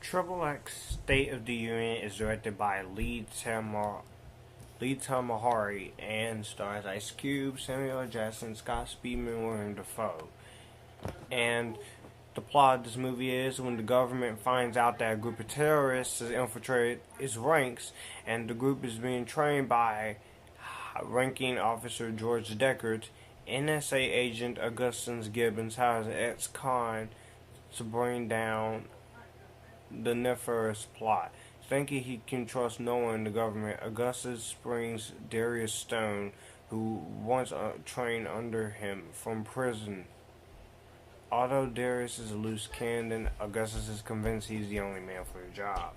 Triple X State of the Union is directed by Lee Tamahori and stars Ice Cube, Samuel L. Jackson, Scott Speedman, William Dafoe. And the plot of this movie is when the government finds out that a group of terrorists has infiltrated its ranks, and the group is being trained by ranking officer George Deckard, NSA agent Augustus Gibbons has an ex-con to bring down the nefarious plot. Thinking he can trust no one in the government, Augustus brings Darius Stone, who once trained under him, from prison. Although Darius is a loose cannon, Augustus is convinced he's the only man for the job.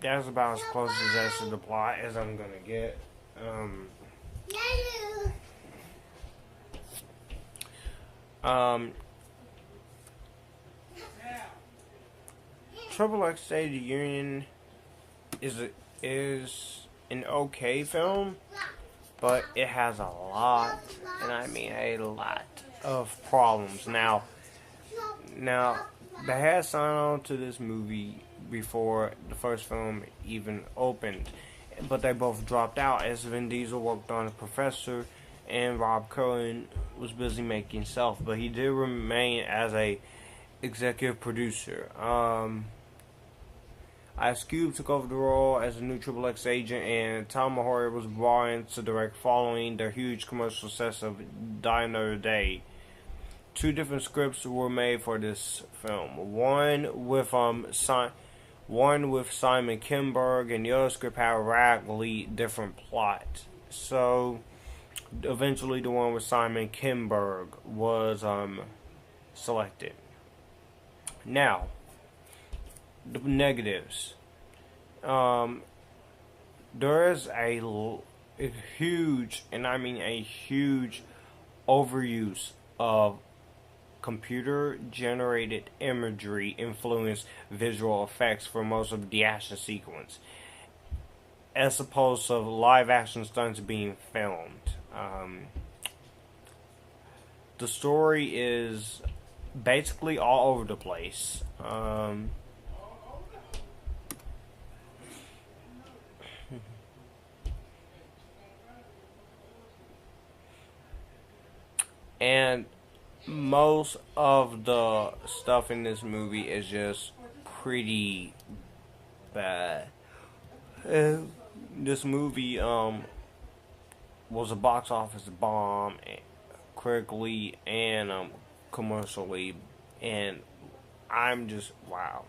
That's about as close as to the plot as I'm gonna get. Triple X State of the Union is an okay film, but it has a lot, and I mean a lot, of problems. Now, they had signed on to this movie before the first film even opened, but they both dropped out as Vin Diesel worked on The Professor and Rob Cohen was busy making Self, but he did remain as a executive producer. Ice Cube took over the role as a new Triple X agent, and Tamahori was brought in to direct following their huge commercial success of Die Another Day. Two different scripts were made for this film. One with Simon Kinberg, and the other script had a radically different plot. So, eventually the one with Simon Kinberg was selected. Now, the negatives. There is a huge, and I mean a huge, overuse of computer-generated imagery influenced visual effects for most of the action sequence, as opposed to live-action stunts being filmed. The story is basically all over the place. And most of the stuff in this movie is just pretty bad. This movie was a box office bomb, critically and commercially, and I'm just wow.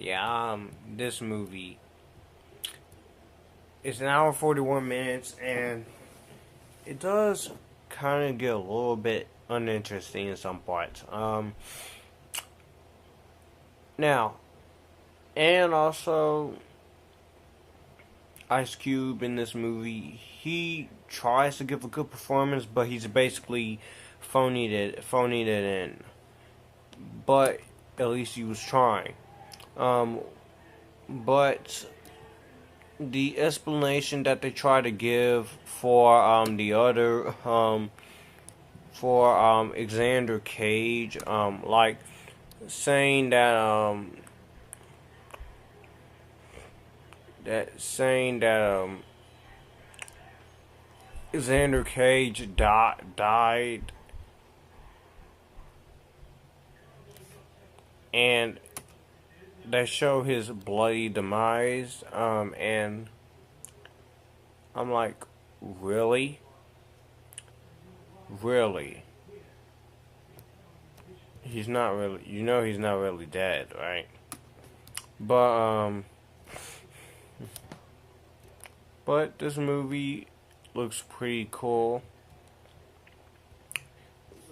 Yeah, this movie is an hour and 41 minutes, and it does kind of get a little bit uninteresting in some parts. Now, and also, Ice Cube in this movie, he tries to give a good performance, but he's basically phonied it in. But at least he was trying. But the explanation that they try to give for the other for Xander Cage, like saying that Xander Cage died, and they show his bloody demise, and I'm like, really? Really? He's not really, he's not really dead, right? But this movie looks pretty cool.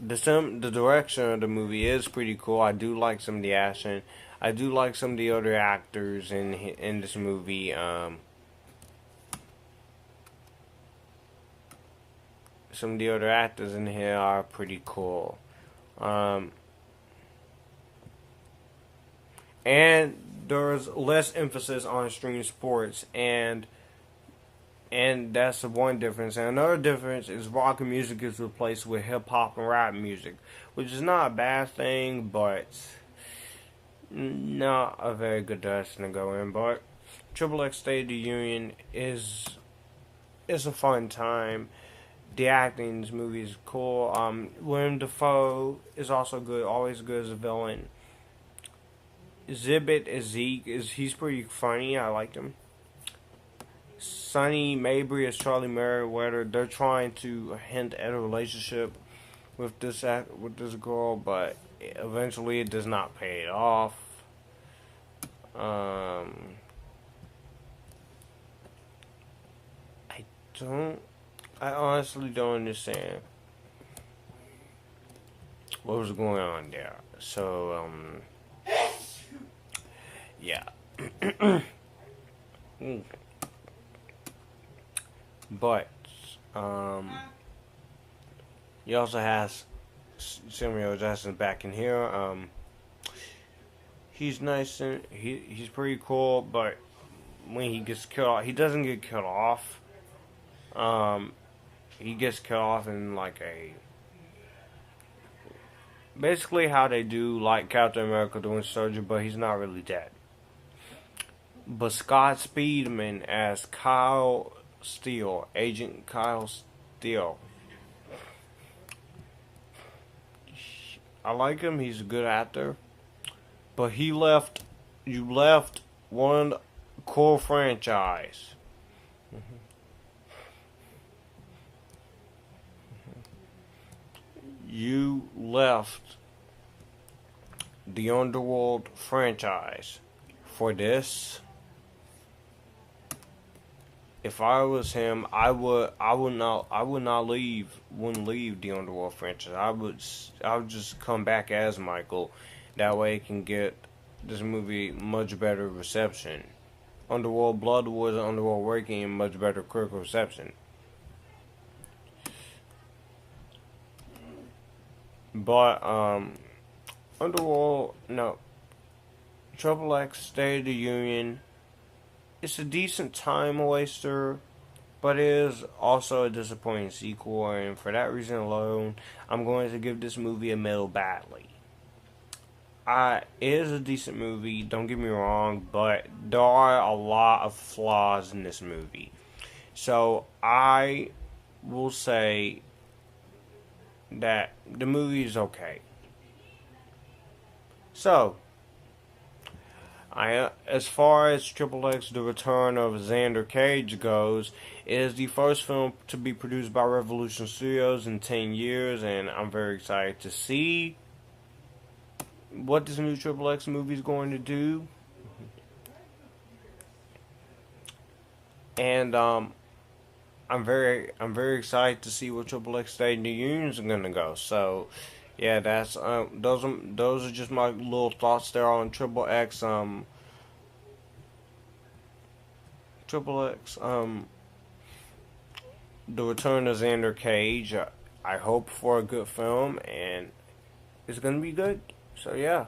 The direction of the movie is pretty cool. I do like some of the action. I do like some of the other actors in this movie. Some of the other actors in here are pretty cool. Um, and there's less emphasis on extreme sports, and that's the one difference. And another difference is rock music is replaced with hip hop and rap music, which is not a bad thing, but not a very good direction to go in. But Triple X State of the Union is a fun time. The acting in this movie is cool. William Dafoe is also good, always good as a villain. Exhibit Zeke he's pretty funny. I liked him. Sonny Mabry as Charlie Merriweather. They're trying to hint at a relationship with this girl, but eventually it does not pay it off. I honestly don't understand what was going on there. So, yeah. But, he also has Samuel Jackson back in here. He's nice and he's pretty cool, but when he gets killed, he doesn't get killed off. He gets killed off in like basically how they do like Captain America doing surgery, but he's not really dead. But Scott Speedman as Kyle Steele, Agent Kyle Steele. I like him. He's a good actor. But you left one core franchise. You left the Underworld franchise for this. If I was him, wouldn't leave the Underworld franchise. I would just come back as Michael. That way it can get this movie much better reception. Underworld Blood Wars and Underworld Waking much better critical reception. But Triple X State of the Union, it's a decent time waster, but it is also a disappointing sequel, and for that reason alone, I'm going to give this movie a middle badly. It is a decent movie, don't get me wrong, but there are a lot of flaws in this movie. So I will say that the movie is okay. So, as far as Triple X The Return of Xander Cage goes, it is the first film to be produced by Revolution Studios in 10 years, and I'm very excited to see what this new Triple X movie is going to do. And I'm very excited to see where Triple X State of the Union is going to go. So, yeah, that's those are just my little thoughts there on Triple X. Triple X. The Return of Xander Cage. I hope for a good film, and it's going to be good. So yeah,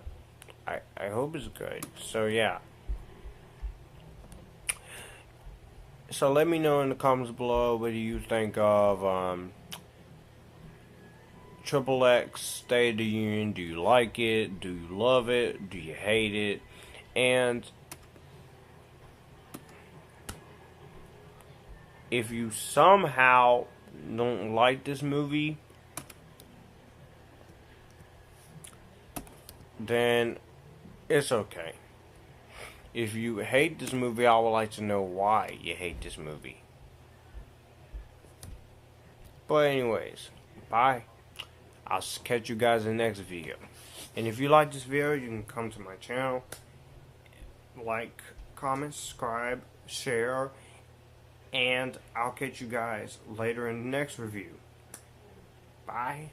I hope it's good. So yeah. So let me know in the comments below what do you think of Triple X State of the Union. Do you like it? Do you love it? Do you hate it? And if you somehow don't like this movie, then it's okay. If you hate this movie, I would like to know why you hate this movie. But anyways, bye. I'll catch you guys in the next video. And if you like this video, you can come to my channel, like, comment, subscribe, share, and I'll catch you guys later in the next review. Bye.